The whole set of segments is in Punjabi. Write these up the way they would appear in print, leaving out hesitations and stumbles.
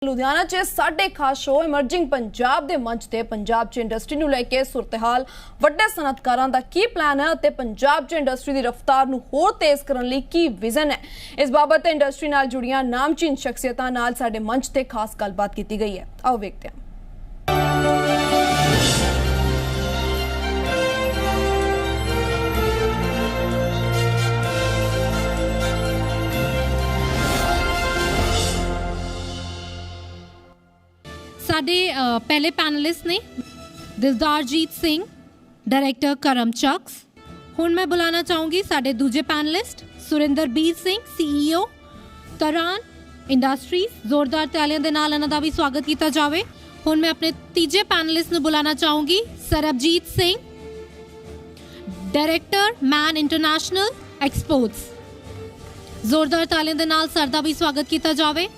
ਲੁਧਿਆਣਾ 'ਚ ਸਾਡੇ ਖਾਸ ਸ਼ੋਅ ਇਮਰਜਿੰਗ ਪੰਜਾਬ ਦੇ ਮੰਚ ਤੇ ਪੰਜਾਬ 'ਚ ਇੰਡਸਟਰੀ ਨੂੰ ਲੈ ਕੇ ਸੁਰਤਹਾਲ ਵੱਡੇ ਸਨਅਤਕਾਰਾਂ ਦਾ ਕੀ ਪਲਾਨ ਹੈ ਅਤੇ ਪੰਜਾਬ 'ਚ ਇੰਡਸਟਰੀ ਦੀ ਰਫ਼ਤਾਰ ਨੂੰ ਹੋਰ ਤੇਜ਼ ਕਰਨ ਲਈ ਕੀ ਵਿਜ਼ਨ ਹੈ। ਇਸ ਬਾਬਤ ਇੰਡਸਟਰੀ ਨਾਲ ਜੁੜੀਆਂ ਨਾਮਚੀਨ ਸ਼ਖਸੀਅਤਾਂ ਨਾਲ ਸਾਡੇ ਮੰਚ ਤੇ ਖਾਸ ਗੱਲਬਾਤ ਕੀਤੀ ਗਈ ਹੈ। ਆਓ ਵੇਖਦੇ ਹਾਂ। साडे पहले पैनलिस्ट ने दिलदारजीत सिंह, डायरैक्टर करम चक्स। हुण मैं बुलाना चाहूँगी साडे दूजे पैनलिस्ट सुरिंदरबीर सिंह, CEO तरान इंडस्ट्रीज। जोरदार तालियां दे नाल इन्हां दा भी स्वागत किया जाए। हुण मैं अपने तीजे पैनलिस्ट नूं बुलाना चाहूँगी Sarabjit Singh, director man international exports. जोरदार तालियां दे नाल सर दा भी स्वागत किया जाए।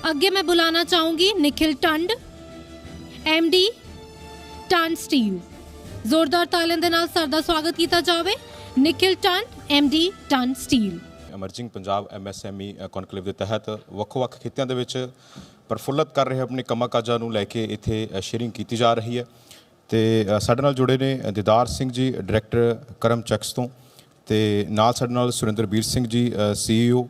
अगे मैं बुलाना चाहूँगी Nikhil turned, MD turned steel. जोरदार तालियां दे नाल सर दा स्वागत किया जाए। Nikhil turned, MD turned steel. Emerging Punjab MSME conclave के तहत ਵੱਖ-ਵੱਖ ਖਿੱਤਿਆਂ ਦੇ ਵਿੱਚ ਪ੍ਰਫੁੱਲਤ ਕਰ ਰਹੇ ਆਪਣੇ ਕੰਮਾਂ ਕਾਜਾਂ ਨੂੰ ਲੈ ਕੇ ਇੱਥੇ ਸ਼ੇਅਰਿੰਗ ਕੀਤੀ ਜਾ ਰਹੀ ਹੈ ਤੇ ਸਾਡੇ ਨਾਲ ਜੁੜੇ ਨੇ ਦਿਦਾਰ ਸਿੰਘ ਜੀ, ਡਾਇਰੈਕਟਰ ਕਰਮ ਚੈਕਸ ਤੋਂ, ਤੇ ਨਾਲ ਸਾਡੇ ਨਾਲ ਸੁਰਿੰਦਰਬੀਰ ਸਿੰਘ ਜੀ, CEO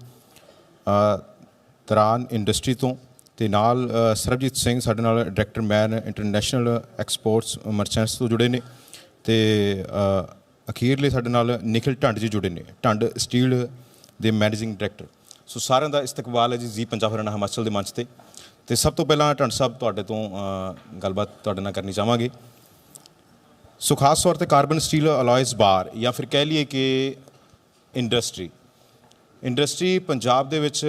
ਤਰਾਨ ਇੰਡਸਟਰੀ ਤੋਂ, ਤੇ ਨਾਲ ਸਰਬਜੀਤ ਸਿੰਘ ਸਾਡੇ ਨਾਲ ਡਾਇਰੈਕਟਰ ਮੈਨ ਇੰਟਰਨੈਸ਼ਨਲ ਐਕਸਪੋਰਟਸ ਮਰਚੈਂਟਸ ਤੋਂ ਜੁੜੇ ਨੇ, ਤੇ ਅਖੀਰਲੇ ਸਾਡੇ ਨਾਲ ਨਿਖਿਲ ਟੰਡ ਜੀ ਜੁੜੇ ਨੇ, ਟੰਡ ਸਟੀਲ ਦੇ ਮੈਨੇਜਿੰਗ ਡਾਇਰੈਕਟਰ। ਸੋ ਸਾਰਿਆਂ ਦਾ ਇਸਤਕਬਾਲ ਹੈ ਜੀ ਜੀ ਪੰਜਾਬ ਹਰਿਆਣਾ ਹਿਮਾਚਲ ਦੇ ਮੰਚ ਤੇ। ਤੇ ਸਭ ਤੋਂ ਪਹਿਲਾਂ ਟੰਡ ਸਾਹਿਬ ਤੁਹਾਡੇ ਤੋਂ ਗੱਲਬਾਤ ਤੁਹਾਡੇ ਨਾਲ ਕਰਨੀ ਚਾਹਾਂਗੇ। ਸੋ ਖਾਸ ਤੌਰ 'ਤੇ ਕਾਰਬਨ ਸਟੀਲ ਅਲੋਇਸ ਬਾਰ ਜਾਂ ਫਿਰ ਕਹਿ ਲਈਏ ਕਿ ਇੰਡਸਟਰੀ ਪੰਜਾਬ ਦੇ ਵਿੱਚ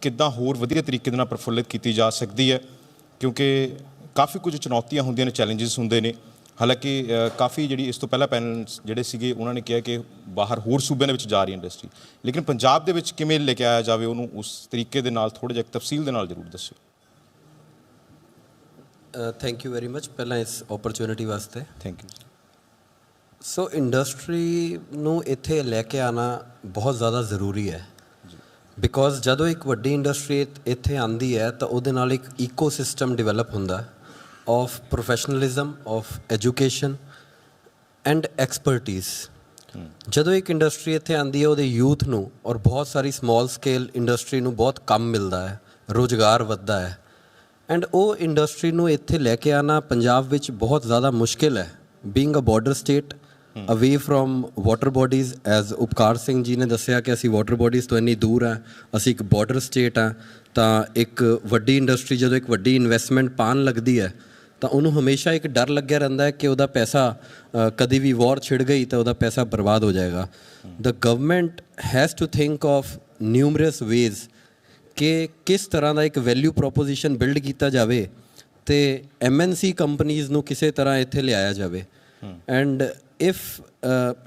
ਕਿੱਦਾਂ ਹੋਰ ਵਧੀਆ ਤਰੀਕੇ ਦੇ ਨਾਲ ਪ੍ਰਫੁੱਲਿਤ ਕੀਤੀ ਜਾ ਸਕਦੀ ਹੈ, ਕਿਉਂਕਿ ਕਾਫੀ ਕੁਝ ਚੁਣੌਤੀਆਂ ਹੁੰਦੀਆਂ ਨੇ, ਚੈਲੰਜਸ ਹੁੰਦੇ ਨੇ। ਹਾਲਾਂਕਿ ਕਾਫੀ ਜਿਹੜੀ ਇਸ ਤੋਂ ਪਹਿਲਾਂ ਪੈਨਲ ਜਿਹੜੇ ਸੀਗੇ ਉਹਨਾਂ ਨੇ ਕਿਹਾ ਕਿ ਬਾਹਰ ਹੋਰ ਸੂਬਿਆਂ ਦੇ ਵਿੱਚ ਜਾ ਰਹੀ ਇੰਡਸਟਰੀ, ਲੇਕਿਨ ਪੰਜਾਬ ਦੇ ਵਿੱਚ ਕਿਵੇਂ ਲੈ ਕੇ ਆਇਆ ਜਾਵੇ ਉਹਨੂੰ, ਉਸ ਤਰੀਕੇ ਦੇ ਨਾਲ ਥੋੜ੍ਹਾ ਜਿਹਾ ਤਫਸੀਲ ਦੇ ਨਾਲ ਜ਼ਰੂਰ ਦੱਸਿਓ। ਥੈਂਕ ਯੂ ਵੈਰੀ ਮਚ ਪਹਿਲਾਂ ਇਸ ਓਪਰਚੁਨਿਟੀ ਵਾਸਤੇ। Thank you. ਸੋ ਇੰਡਸਟਰੀ ਨੂੰ ਇੱਥੇ ਲੈ ਕੇ ਆਉਣਾ ਬਹੁਤ ਜ਼ਿਆਦਾ ਜ਼ਰੂਰੀ ਹੈ, ਬਿਕੋਜ਼ ਜਦੋਂ ਇੱਕ ਵੱਡੀ ਇੰਡਸਟਰੀ ਇੱਥੇ ਆਉਂਦੀ ਹੈ ਤਾਂ ਉਹਦੇ ਨਾਲ ਇੱਕ ਈਕੋਸਿਸਟਮ ਡਿਵੈਲਪ ਹੁੰਦਾ of professionalism, of education and expertise. ਜਦੋਂ ਇੱਕ ਇੰਡਸਟਰੀ ਇੱਥੇ ਆਉਂਦੀ ਹੈ ਉਹਦੇ ਯੂਥ ਨੂੰ ਔਰ ਬਹੁਤ ਸਾਰੀ ਸਮੋਲ ਸਕੇਲ ਇੰਡਸਟਰੀ ਨੂੰ ਬਹੁਤ ਕੰਮ ਮਿਲਦਾ ਹੈ, ਰੁਜ਼ਗਾਰ ਵੱਧਦਾ ਹੈ। ਐਂਡ ਉਹ ਇੰਡਸਟਰੀ ਨੂੰ ਇੱਥੇ ਲੈ ਕੇ ਆਉਣਾ ਪੰਜਾਬ ਵਿੱਚ ਬਹੁਤ ਜ਼ਿਆਦਾ ਮੁਸ਼ਕਿਲ ਹੈ, being a border state away from water bodies. As Upkar Singh ji ਨੇ ਦੱਸਿਆ ਕਿ ਅਸੀਂ ਵਾਟਰ ਬੋਡੀਜ਼ ਤੋਂ ਇੰਨੀ ਦੂਰ ਹਾਂ, ਅਸੀਂ ਇੱਕ ਬਾਰਡਰ ਸਟੇਟ ਹਾਂ, ਤਾਂ ਇੱਕ ਵੱਡੀ ਇੰਡਸਟਰੀ ਜਦੋਂ ਇੱਕ ਵੱਡੀ ਇਨਵੈਸਟਮੈਂਟ ਪਾਉਣ ਲੱਗਦੀ ਹੈ ਤਾਂ ਉਹਨੂੰ ਹਮੇਸ਼ਾ ਇੱਕ ਡਰ ਲੱਗਿਆ ਰਹਿੰਦਾ ਹੈ ਕਿ ਉਹਦਾ ਪੈਸਾ ਕਦੀ ਵੀ ਵਾਰ ਛਿੜ ਗਈ ਤਾਂ ਉਹਦਾ ਪੈਸਾ ਬਰਬਾਦ ਹੋ ਜਾਏਗਾ। The government has to think of numerous ways ਕਿ ਕਿਸ ਤਰ੍ਹਾਂ ਦਾ ਇੱਕ ਵੈਲਿਊ ਪ੍ਰੋਪੋਜੀਸ਼ਨ ਬਿਲਡ ਕੀਤਾ ਜਾਵੇ ਅਤੇ MNC ਕੰਪਨੀਜ਼ ਨੂੰ ਕਿਸੇ ਤਰ੍ਹਾਂ ਇੱਥੇ ਲਿਆਇਆ ਜਾਵੇ। And if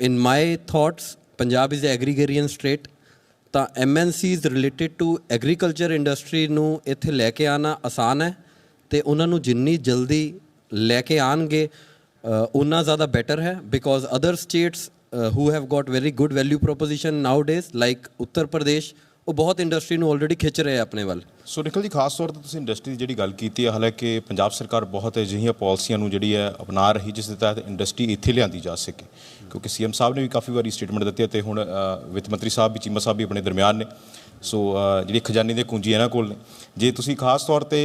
in my thoughts Punjab is agrarian state, ਤਾਂ MNCs related to agriculture industry ਨੂੰ ਇੱਥੇ ਲੈ ਕੇ ਆਉਣਾ ਆਸਾਨ ਹੈ, ਅਤੇ ਉਹਨਾਂ ਨੂੰ ਜਿੰਨੀ ਜਲਦੀ ਲੈ ਕੇ ਆਉਣਗੇ ਉਨਾ ਜ਼ਿਆਦਾ ਬੈਟਰ ਹੈ। Because other states who have got very good value proposition nowadays like Uttar Pradesh, ਉਹ ਬਹੁਤ ਇੰਡਸਟਰੀ ਨੂੰ ਆਲਰੇਡੀ ਖਿੱਚ ਰਹੇ ਆਪਣੇ ਵੱਲ। ਸੋ ਨਿਖਿਲ ਜੀ, ਖਾਸ ਤੌਰ 'ਤੇ ਤੁਸੀਂ ਇੰਡਸਟਰੀ ਦੀ ਜਿਹੜੀ ਗੱਲ ਕੀਤੀ ਹੈ, ਹਾਲਾਂਕਿ ਪੰਜਾਬ ਸਰਕਾਰ ਬਹੁਤ ਅਜਿਹੀਆਂ ਪਾਲਿਸੀਆਂ ਨੂੰ ਜਿਹੜੀ ਹੈ ਅਪਣਾ ਰਹੀ ਜਿਸ ਦੇ ਤਹਿਤ ਇੰਡਸਟਰੀ ਇੱਥੇ ਲਿਆਂਦੀ ਜਾ ਸਕੇ, ਕਿਉਂਕਿ CM ਸਾਹਿਬ ਨੇ ਵੀ ਕਾਫੀ ਵਾਰੀ ਸਟੇਟਮੈਂਟ ਦਿੱਤੀ ਅਤੇ ਹੁਣ ਵਿੱਤ ਮੰਤਰੀ ਸਾਹਿਬ ਵੀ, ਚੀਮਾ ਸਾਹਿਬ ਵੀ ਆਪਣੇ ਦਰਮਿਆਨ ਨੇ। ਸੋ ਜਿਹੜੀ ਖਜ਼ਾਨੇ ਦੀ ਕੁੰਜੀ ਇਹਨਾਂ ਕੋਲ ਨੇ। ਜੇ ਤੁਸੀਂ ਖਾਸ ਤੌਰ 'ਤੇ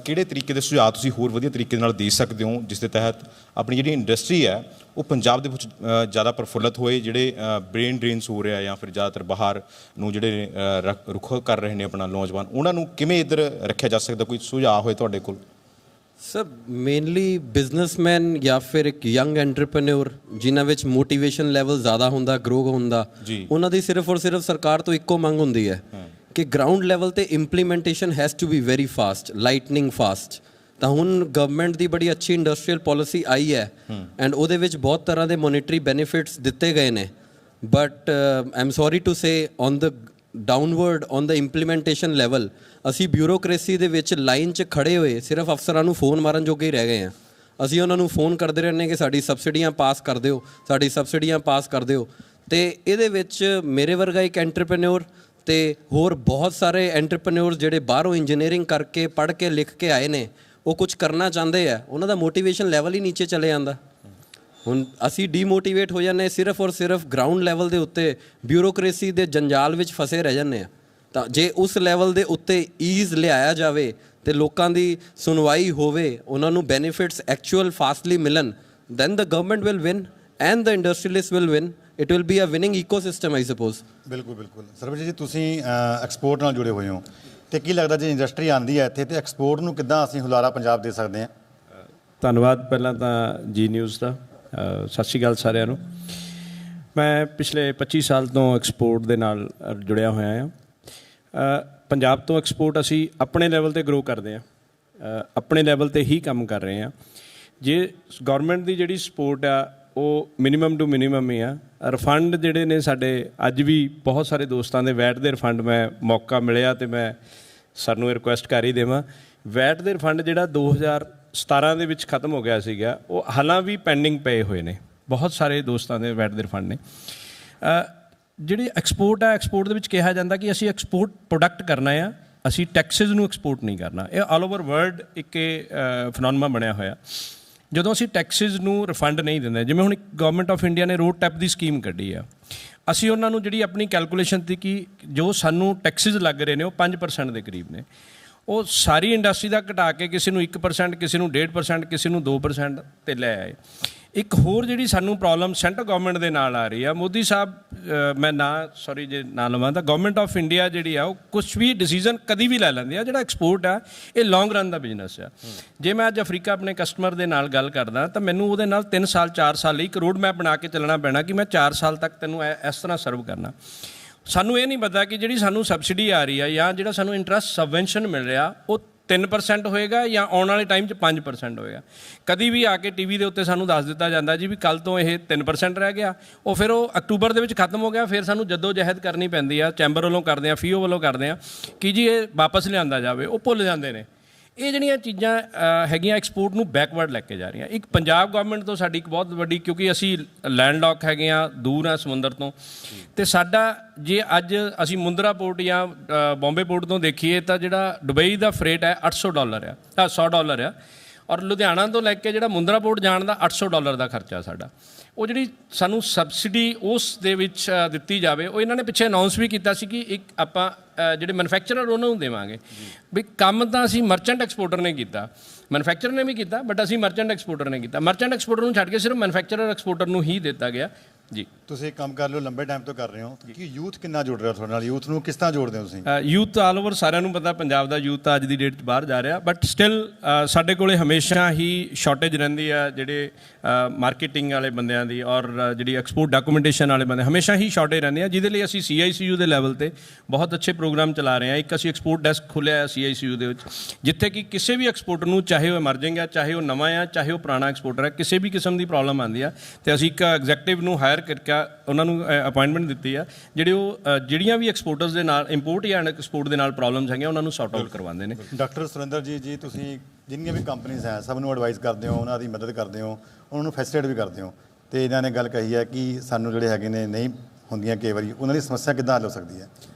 ਕਿਹੜੇ ਤਰੀਕੇ ਦੇ ਸੁਝਾਅ ਤੁਸੀਂ ਹੋਰ ਵਧੀਆ ਤਰੀਕੇ ਨਾਲ ਦੇ ਸਕਦੇ ਹੋ ਜਿਸ ਦੇ ਤਹਿਤ ਆਪਣੀ ਜਿਹੜੀ ਇੰਡਸਟਰੀ ਹੈ ਉਹ ਪੰਜਾਬ ਦੇ ਵਿੱਚ ਜ਼ਿਆਦਾ ਪ੍ਰਫੁੱਲਤ ਹੋਏ, ਜਿਹੜੇ ਬ੍ਰੇਨ ਡਰੇਨਸ ਹੋ ਰਿਹਾ ਜਾਂ ਫਿਰ ਜ਼ਿਆਦਾਤਰ ਬਾਹਰ ਨੂੰ ਜਿਹੜੇ ਰੁੱਖ ਕਰ ਰਹੇ ਨੇ ਆਪਣਾ ਨੌਜਵਾਨ, ਉਹਨਾਂ ਨੂੰ ਕਿਵੇਂ ਇੱਧਰ ਰੱਖਿਆ ਜਾ ਸਕਦਾ? ਕੋਈ ਸੁਝਾਅ ਹੋਏ ਤੁਹਾਡੇ ਕੋਲ? ਸਰ ਮੇਨਲੀ ਬਿਜ਼ਨਸਮੈਨ ਜਾਂ ਫਿਰ ਇੱਕ ਯੰਗ ਐਂਟਰਪ੍ਰੈਨਿਓਰ ਜਿਨ੍ਹਾਂ ਵਿੱਚ ਮੋਟੀਵੇਸ਼ਨ ਲੈਵਲ ਜ਼ਿਆਦਾ ਹੁੰਦਾ, ਗਰੋ ਹੁੰਦਾ, ਉਹਨਾਂ ਦੀ ਸਿਰਫ ਔਰ ਸਿਰਫ ਸਰਕਾਰ ਤੋਂ ਇੱਕੋ ਮੰਗ ਹੁੰਦੀ ਹੈ ਕਿ ਗਰਾਊਂਡ ਲੈਵਲ 'ਤੇ implementation has to be very fast, lightning fast. ਤਾਂ ਹੁਣ ਗਵਰਨਮੈਂਟ ਦੀ ਬੜੀ ਅੱਛੀ ਇੰਡਸਟਰੀਅਲ ਪੋਲਿਸੀ ਆਈ ਹੈ ਐਂਡ ਉਹਦੇ ਵਿੱਚ ਬਹੁਤ ਤਰ੍ਹਾਂ ਦੇ ਮੋਨੀਟਰੀ ਬੈਨੀਫਿਟਸ ਦਿੱਤੇ ਗਏ ਨੇ, but I am sorry to say on the downward on the implementation level ਅਸੀਂ ਬਿਊਰੋਕ੍ਰੇਸੀ ਦੇ ਵਿੱਚ ਲਾਈਨ 'ਚ ਖੜ੍ਹੇ ਹੋਏ ਸਿਰਫ ਅਫਸਰਾਂ ਨੂੰ ਫੋਨ ਮਾਰਨ ਜੋਗੇ ਹੀ ਰਹਿ ਗਏ ਹਾਂ। ਅਸੀਂ ਉਹਨਾਂ ਨੂੰ ਫੋਨ ਕਰਦੇ ਰਹਿੰਦੇ ਕਿ ਸਾਡੀ ਸਬਸਿਡੀਆਂ ਪਾਸ ਕਰ ਦਿਓ, ਸਾਡੀ ਸਬਸਿਡੀਆਂ ਪਾਸ ਕਰ ਦਿਓ। ਅਤੇ ਇਹਦੇ ਵਿੱਚ ਮੇਰੇ ਵਰਗਾ ਇੱਕ ਐਂਟਰਪ੍ਰੈਨਿਓਰ ਤੇ ਹੋਰ ਬਹੁਤ ਸਾਰੇ ਐਂਟਰਪ੍ਰੈਨਿਓਰਸ ਜਿਹੜੇ ਬਾਹਰੋਂ ਇੰਜੀਨੀਅਰਿੰਗ ਕਰਕੇ ਪੜ੍ਹ ਕੇ ਲਿਖ ਕੇ ਆਏ ਨੇ, ਉਹ ਕੁਝ ਕਰਨਾ ਚਾਹੁੰਦੇ ਆ, ਉਹਨਾਂ ਦਾ ਮੋਟੀਵੇਸ਼ਨ ਲੈਵਲ ਹੀ ਨੀਚੇ ਚਲੇ ਜਾਂਦਾ। ਹੁਣ ਅਸੀਂ ਡੀਮੋਟੀਵੇਟ ਹੋ ਜਾਂਦੇ ਸਿਰਫ ਔਰ ਸਿਰਫ ਗਰਾਊਂਡ ਲੈਵਲ ਦੇ ਉੱਤੇ ਬਿਊਰੋਕ੍ਰੇਸੀ ਦੇ ਜੰਜਾਲ ਵਿੱਚ ਫਸੇ ਰਹਿ ਜਾਂਦੇ ਆ। ਤਾਂ ਜੇ ਉਸ ਲੈਵਲ ਦੇ ਉੱਤੇ ਈਜ਼ ਲਿਆਇਆ ਜਾਵੇ ਤੇ ਲੋਕਾਂ ਦੀ ਸੁਣਵਾਈ ਹੋਵੇ, ਉਹਨਾਂ ਨੂੰ ਬੈਨੀਫਿਟਸ ਐਕਚੁਅਲ ਫਾਸਟਲੀ ਮਿਲਣ, then the government will win and the industrialists will win. It will be a winning ecosystem, I suppose. ਬਿਲਕੁਲ ਬਿਲਕੁਲ। ਸਰਬਜੀਤ ਜੀ, ਤੁਸੀਂ ਐਕਸਪੋਰਟ ਨਾਲ ਜੁੜੇ ਹੋਏ ਹੋ, ਤੇ ਕੀ ਲੱਗਦਾ ਜੇ ਇੰਡਸਟਰੀ ਆਉਂਦੀ ਹੈ ਇੱਥੇ, ਤੇ ਐਕਸਪੋਰਟ ਨੂੰ ਕਿੱਦਾਂ ਅਸੀਂ ਹੁਲਾਰਾ ਪੰਜਾਬ ਦੇ ਸਕਦੇ ਹਾਂ? ਧੰਨਵਾਦ ਪਹਿਲਾਂ ਤਾਂ ਜੀ ਨਿਊਜ਼ ਦਾ। ਸਤਿ ਸ਼੍ਰੀ ਅਕਾਲ ਸਾਰਿਆਂ ਨੂੰ। ਮੈਂ ਪਿਛਲੇ 25 ਸਾਲ ਤੋਂ ਐਕਸਪੋਰਟ ਦੇ ਨਾਲ ਜੁੜਿਆ ਹੋਇਆ ਹਾਂ। ਪੰਜਾਬ ਤੋਂ ਐਕਸਪੋਰਟ ਅਸੀਂ ਆਪਣੇ ਲੈਵਲ 'ਤੇ ਗਰੋ ਕਰਦੇ ਹਾਂ, ਆਪਣੇ ਲੈਵਲ 'ਤੇ ਹੀ ਕੰਮ ਕਰ ਰਹੇ ਹਾਂ। ਜੇ ਗੌਰਮੈਂਟ ਦੀ ਜਿਹੜੀ ਸਪੋਰਟ ਆ ਉਹ ਮਿਨੀਮਮ ਟੂ ਮਿਨੀਮਮ ਹੀ ਆ। ਰਿਫੰਡ ਜਿਹੜੇ ਨੇ ਸਾਡੇ ਅੱਜ ਵੀ ਬਹੁਤ ਸਾਰੇ ਦੋਸਤਾਂ ਦੇ ਵੈਟ ਦੇ ਰਿਫੰਡ, ਮੈਂ ਮੌਕਾ ਮਿਲਿਆ ਤੇ ਮੈਂ ਸਰ ਨੂੰ ਇਹ ਰਿਕੁਐਸਟ ਕਰ ਹੀ ਦੇਵਾਂ, ਵੈਟ ਦੇ ਰਿਫੰਡ ਜਿਹੜਾ 2017 ਦੇ ਵਿੱਚ ਖਤਮ ਹੋ ਗਿਆ ਸੀਗਾ, ਉਹ ਹਾਲਾਂ ਵੀ ਪੈਂਡਿੰਗ ਪਏ ਹੋਏ ਨੇ। ਬਹੁਤ ਸਾਰੇ ਦੋਸਤਾਂ ਦੇ ਵੈਟ ਦੇ ਰਿਫੰਡ ਨੇ। ਜਿਹੜੀ ਐਕਸਪੋਰਟ ਆ, ਐਕਸਪੋਰਟ ਦੇ ਵਿੱਚ ਕਿਹਾ ਜਾਂਦਾ ਕਿ ਅਸੀਂ ਐਕਸਪੋਰਟ ਪ੍ਰੋਡਕਟ ਕਰਨਾ ਆ, ਅਸੀਂ ਟੈਕਸਿਸ ਨੂੰ ਐਕਸਪੋਰਟ ਨਹੀਂ ਕਰਨਾ। ਇਹ ਆਲ ਓਵਰ ਵਰਲਡ ਇੱਕ ਫਿਨੋਮੇਨਾ ਬਣਿਆ ਹੋਇਆ। ਜਦੋਂ ਅਸੀਂ ਟੈਕਸਿਸ ਨੂੰ ਰਿਫੰਡ ਨਹੀਂ ਦਿੰਦੇ, ਜਿਵੇਂ ਹੁਣ ਗਵਰਨਮੈਂਟ ਆਫ ਇੰਡੀਆ ਨੇ ਰੋਡ ਟੈਪ ਦੀ ਸਕੀਮ ਕੱਢੀ ਆ, ਅਸੀਂ ਉਹਨਾਂ ਨੂੰ ਜਿਹੜੀ ਆਪਣੀ ਕੈਲਕੂਲੇਸ਼ਨ ਤੀ ਕਿ ਜੋ ਸਾਨੂੰ ਟੈਕਸਿਸ ਲੱਗ ਰਹੇ ਨੇ ਉਹ 5% ਦੇ ਕਰੀਬ ਨੇ, ਉਹ ਸਾਰੀ ਇੰਡਸਟਰੀ ਦਾ ਘਟਾ ਕੇ ਕਿਸੇ ਨੂੰ 1%, ਕਿਸੇ ਨੂੰ 1.5%, ਕਿਸੇ ਨੂੰ 2% 'ਤੇ ਲੈ ਆਏ। ਇੱਕ ਹੋਰ ਜਿਹੜੀ ਸਾਨੂੰ ਪ੍ਰੋਬਲਮ ਸੈਂਟਰ ਗਵਰਨਮੈਂਟ ਦੇ ਨਾਲ ਆ ਰਹੀ ਆ, ਮੋਦੀ ਸਾਹਿਬ, ਮੈਂ ਸੌਰੀ ਜੇ ਨਾ ਲਵਾਂ ਤਾਂ ਗਵਰਨਮੈਂਟ ਆਫ ਇੰਡੀਆ ਜਿਹੜੀ ਆ ਉਹ ਕੁਛ ਵੀ ਡਿਸੀਜ਼ਨ ਕਦੀ ਵੀ ਲੈ ਲੈਂਦੀ ਆ। ਜਿਹੜਾ ਐਕਸਪੋਰਟ ਆ ਇਹ ਲੌਂਗ ਰਨ ਦਾ ਬਿਜ਼ਨਸ ਆ। ਜੇ ਮੈਂ ਅੱਜ ਅਫਰੀਕਾ ਆਪਣੇ ਕਸਟਮਰ ਦੇ ਨਾਲ ਗੱਲ ਕਰਦਾ ਤਾਂ ਮੈਨੂੰ ਉਹਦੇ ਨਾਲ 3 ਸਾਲ 4 ਸਾਲ ਲਈ ਇੱਕ ਰੋਡ ਮੈਪ ਬਣਾ ਕੇ ਚੱਲਣਾ ਪੈਣਾ ਕਿ ਮੈਂ 4 ਸਾਲ ਤੱਕ ਤੈਨੂੰ ਇਸ ਤਰ੍ਹਾਂ ਸਰਵ ਕਰਨਾ। ਸਾਨੂੰ ਇਹ ਨਹੀਂ ਪਤਾ ਕਿ ਜਿਹੜੀ ਸਾਨੂੰ ਸਬਸਿਡੀ ਆ ਰਹੀ ਆ ਜਾਂ ਜਿਹੜਾ ਸਾਨੂੰ ਇੰਟਰਸਟ ਸਬਵੈਂਸ਼ਨ ਮਿਲ ਰਿਹਾ ਉਹ 3% ਹੋਏਗਾ ਜਾਂ ਆਉਣ ਵਾਲੇ ਟਾਈਮ 'ਚ 5% ਹੋਏਗਾ। ਕਦੀ ਵੀ ਆ ਕੇ ਟੀਵੀ ਦੇ ਉੱਤੇ ਸਾਨੂੰ ਦੱਸ ਦਿੱਤਾ ਜਾਂਦਾ ਜੀ ਵੀ ਕੱਲ੍ਹ ਤੋਂ ਇਹ 3% ਰਹਿ ਗਿਆ, ਉਹ ਫਿਰ ਉਹ ਅਕਤੂਬਰ ਦੇ ਵਿੱਚ ਖਤਮ ਹੋ ਗਿਆ। ਫਿਰ ਸਾਨੂੰ ਜੱਦੋ ਜਹਿਦ ਕਰਨੀ ਪੈਂਦੀ ਆ, ਚੈਂਬਰ ਵੱਲੋਂ ਕਰਦੇ ਆ, ਫੀਓ ਵੱਲੋਂ ਕਰਦੇ ਆ ਕਿ ਜੀ ਇਹ ਵਾਪਸ ਲਿਆਂਦਾ ਜਾਵੇ, ਉਹ ਭੁੱਲ ਜਾਂਦੇ ਨੇ। ਇਹ ਜਿਹੜੀਆਂ ਚੀਜ਼ਾਂ ਹੈਗੀਆਂ ਐਕਸਪੋਰਟ ਨੂੰ ਬੈਕਵਰਡ ਲੈ ਕੇ ਜਾ ਰਹੀਆਂ। ਇੱਕ ਪੰਜਾਬ ਗਵਰਨਮੈਂਟ ਤੋਂ ਸਾਡੀ ਇੱਕ ਬਹੁਤ ਵੱਡੀ, ਕਿਉਂਕਿ ਅਸੀਂ ਲੈਂਡਲੌਕ ਹੈਗੇ ਹਾਂ, ਦੂਰ ਹਾਂ ਸਮੁੰਦਰ ਤੋਂ, ਅਤੇ ਸਾਡਾ ਜੇ ਅੱਜ ਅਸੀਂ ਮੁੰਦਰਾ ਪੋਰਟ ਜਾਂ ਬੰਬੇ ਪੋਰਟ ਤੋਂ ਦੇਖੀਏ ਤਾਂ ਜਿਹੜਾ ਦੁਬਈ ਦਾ ਫਰੇਟ ਹੈ $800 ਆ, $100 ਆ, ਔਰ ਲੁਧਿਆਣਾ ਤੋਂ ਲੈ ਕੇ ਜਿਹੜਾ ਮੁੰਦਰਾ ਪੋਰਟ ਜਾਣ ਦਾ $800 ਦਾ ਖਰਚਾ ਸਾਡਾ। ਉਹ ਜਿਹੜੀ ਸਾਨੂੰ ਸਬਸਿਡੀ ਉਸ ਦੇ ਵਿੱਚ ਦਿੱਤੀ ਜਾਵੇ, ਉਹ ਇਹਨਾਂ ਨੇ ਪਿੱਛੇ ਅਨਾਊਂਸ ਵੀ ਕੀਤਾ ਸੀ ਕਿ ਇੱਕ ਆਪਾਂ ਜਿਹੜੇ ਮੈਨੂਫੈਕਚਰਰ ਉਹਨਾਂ ਨੂੰ ਦੇਵਾਂਗੇ। ਵੀ ਕੰਮ ਤਾਂ ਅਸੀਂ ਮਰਚੈਂਟ ਐਕਸਪੋਰਟਰ ਨੇ ਕੀਤਾ, ਮੈਨੂਫੈਕਚਰਰ ਨੇ ਵੀ ਕੀਤਾ, ਬਟ ਅਸੀਂ ਮਰਚੈਂਟ ਐਕਸਪੋਰਟਰ ਨੇ ਕੀਤਾ। ਮਰਚੈਂਟ ਐਕਸਪੋਰਟਰ ਨੂੰ ਛੱਡ ਕੇ ਸਿਰਫ ਮੈਨੂਫੈਕਚਰਰ ਐਕਸਪੋਰਟਰ ਨੂੰ ਹੀ ਦਿੱਤਾ ਗਿਆ ਜੀ। ਤੁਸੀਂ ਕੰਮ ਕਰ ਲਿਓ, ਲੰਬੇ ਟਾਈਮ ਤੋਂ ਕਰ ਰਹੇ ਹੋ, ਕਿ ਯੂਥ ਕਿੰਨਾ ਜੁੜ ਰਿਹਾ ਤੁਹਾਡੇ ਨਾਲ? ਯੂਥ ਨੂੰ ਕਿਸ ਤਰ੍ਹਾਂ ਜੋੜਦੇ ਹੋ ਤੁਸੀਂ? ਯੂਥ ਆਲ ਓਵਰ ਸਾਰਿਆਂ ਨੂੰ ਪਤਾ, ਪੰਜਾਬ ਦਾ ਯੂਥ ਤਾਂ ਅੱਜ ਦੀ ਡੇਟ 'ਚ ਬਾਹਰ ਜਾ ਰਿਹਾ, ਬਟ ਸਟਿਲ ਸਾਡੇ ਕੋਲੇ ਹਮੇਸ਼ਾ ਹੀ ਸ਼ਾਰਟੇਜ ਰਹਿੰਦੀ ਆ ਜਿਹੜੇ ਮਾਰਕੀਟਿੰਗ ਵਾਲੇ ਬੰਦਿਆਂ ਦੀ, ਔਰ ਜਿਹੜੀ ਐਕਸਪੋਰਟ ਡਾਕੂਮੈਂਟੇਸ਼ਨ ਵਾਲੇ ਬੰਦੇ ਹਮੇਸ਼ਾ ਹੀ ਸ਼ਾਰਟੇਜ ਰਹਿੰਦੇ ਆ, ਜਿਹਦੇ ਲਈ ਅਸੀਂ CICU ਦੇ ਲੈਵਲ 'ਤੇ ਬਹੁਤ ਅੱਛੇ ਪ੍ਰੋਗਰਾਮ ਚਲਾ ਰਹੇ ਹਾਂ। ਇੱਕ ਅਸੀਂ ਐਕਸਪੋਰਟ ਡੈਸਕ ਖੋਲ੍ਹਿਆ ਹੈ CICU ਦੇ ਵਿੱਚ, ਜਿੱਥੇ ਕਿ ਕਿਸੇ ਵੀ ਐਕਸਪੋਰਟਰ ਨੂੰ, ਚਾਹੇ ਉਹ ਐਮਰਜਿੰਗ ਹੈ, ਚਾਹੇ ਉਹ ਨਵਾਂ ਆ, ਚਾਹੇ ਉਹ ਪੁਰਾਣਾ ਐਕਸਪੋਰਟਰ ਹੈ, ਕਿਸੇ ਵੀ ਕਿਸਮ ਦੀ ਪ੍ਰੋਬਲਮ ਆਉਂਦੀ ਆ, ਅਤੇ ਅਸੀਂ ਇੱਕ ਐਗਜ਼ੈਕਟਿਵ ਨੂੰ ਹਾਇਰ ਕਰਕੇ ਉਹਨਾਂ ਨੂੰ ਅਪਾਇੰਟਮੈਂਟ ਦਿੱਤੀ ਆ, ਜਿਹੜੇ ਉਹ ਜਿਹੜੀਆਂ ਵੀ ਐਕਸਪੋਰਟਰਸ ਦੇ ਨਾਲ, ਇੰਪੋਰਟ ਜਾਂ ਐਕਸਪੋਰਟ ਦੇ ਨਾਲ ਪ੍ਰੋਬਲਮਸ ਹੈਗੀਆਂ ਉਹਨਾਂ ਨੂੰ ਸੌਰਟ ਆਊਟ ਕਰਵਾਉਂਦੇ ਨੇ। ਡਾਕਟਰ ਸੁਰਿੰਦਰ ਜੀ, ਤੁਸੀਂ ਜਿੰਨੀਆਂ ਵੀ ਕੰਪਨੀਜ਼ ਹੈ ਸਭ ਨੂੰ ਐਡਵਾਈਸ ਕਰਦੇ ਹੋ, ਉਹਨਾਂ ਦੀ ਮਦਦ ਕਰਦੇ ਹੋ, ਉਹਨਾਂ ਨੂੰ ਫੈਸਿਲਿਟੇਟ ਵੀ ਕਰਦੇ ਹੋ, ਅਤੇ ਇਹਨਾਂ ਨੇ ਗੱਲ ਕਹੀ ਹੈ ਕਿ ਸਾਨੂੰ ਜਿਹੜੇ ਹੈਗੇ ਨੇ ਨਹੀਂ ਹੁੰਦੀਆਂ ਕਈ ਵਾਰੀ, ਉਹਨਾਂ ਦੀ ਸਮੱਸਿਆ ਕਿੱਦਾਂ ਹੱਲ ਹੋ ਸਕਦੀ ਹੈ?